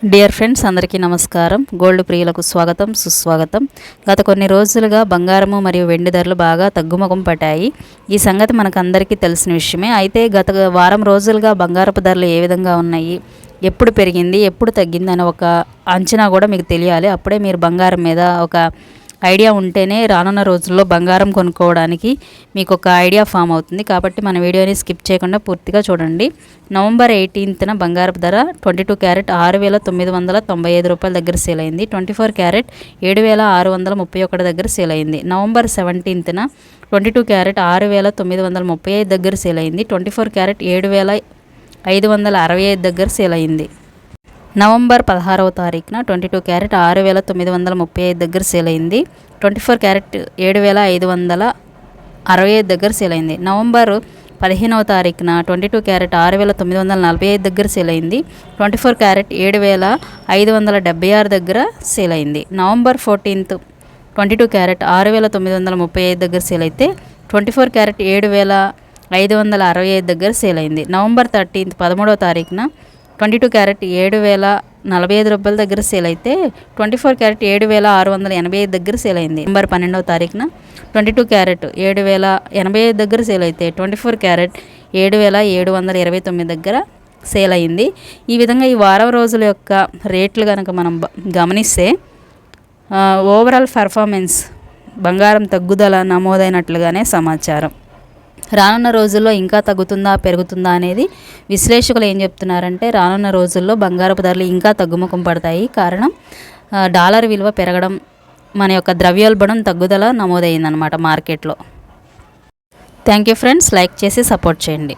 Dear friends అందరికీ నమస్కారం. Gold ప్రియులకు స్వాగతం సుస్వాగతం. గత కొన్ని రోజులుగా బంగారము మరియు వెండి ధరలు బాగా తగ్గుముఖం పట్టాయి. ఈ సంగతి మనకందరికీ తెలిసిన విషయమే. అయితే గత వారం రోజులుగా బంగారపు ధరలు ఏ విధంగా ఉన్నాయి, ఎప్పుడు పెరిగింది, ఎప్పుడు తగ్గింది అనే ఒక అంచనా కూడా మీకు తెలియాలి. అప్పుడే మీరు బంగారం మీద ఒక ఐడియా ఉంటేనే రానున్న రోజుల్లో బంగారం కొనుక్కోవడానికి మీకు ఒక ఐడియా ఫామ్ అవుతుంది. కాబట్టి మన వీడియోని స్కిప్ చేయకుండా పూర్తిగా చూడండి. నవంబర్ 18న బంగారపు ధర 22 క్యారెట్ 6,995 రూపాయల దగ్గర సేల్ అయింది. 24 క్యారెట్ 7,631 దగ్గర సేల్ అయింది. నవంబర్ 17న 22 క్యారెట్ 6,935 దగ్గర సేల్ అయింది. 24 క్యారెట్ 7,565 దగ్గర సేల్ అయింది. నవంబర్ 16వ తారీఖున 22 క్యారెట్ 6,935 దగ్గర సేల్ అయింది. 24 క్యారెట్ 7,565 దగ్గర సేల్ అయింది. నవంబర్ 15వ తారీఖున 22 క్యారెట్ 6,945 దగ్గర సేల్ అయింది. 24 క్యారెట్ 7,576 దగ్గర సేల్ అయింది. నవంబర్ 14th 22 క్యారెట్ 6,935 దగ్గర సేల్ అయితే 24 క్యారెట్ 7,565 దగ్గర సేల్ అయింది. నవంబర్ 13th 13వ తారీఖున 22 క్యారెట్ 7,045 రూపాయల దగ్గర సేల్ అయితే 24 క్యారెట్ 7,685 దగ్గర సేల్ అయింది. నవంబర్ 12వ తారీఖున 22 క్యారెట్ 7,085 దగ్గర సేల్ అయితే 24 క్యారెట్ 7,729 దగ్గర సేల్ అయింది. ఈ విధంగా ఈ వారం రోజుల యొక్క రేట్లు కనుక మనం గమనిస్తే ఓవరాల్ పర్ఫార్మెన్స్ బంగారం తగ్గుదల నమోదైనట్లుగానే సమాచారం. రానున్న రోజుల్లో ఇంకా తగ్గుతుందా పెరుగుతుందా అనేది విశ్లేషకులు ఏం చెప్తున్నారంటే రానున్న రోజుల్లో బంగారపు ధరలు ఇంకా తగ్గుముఖం పడతాయి. కారణం డాలర్ విలువ పెరగడం, మన యొక్క ద్రవ్యోల్బణం తగ్గుదల నమోదైందనమాట మార్కెట్లో. థ్యాంక్ యూ ఫ్రెండ్స్, లైక్ చేసి సపోర్ట్ చేయండి.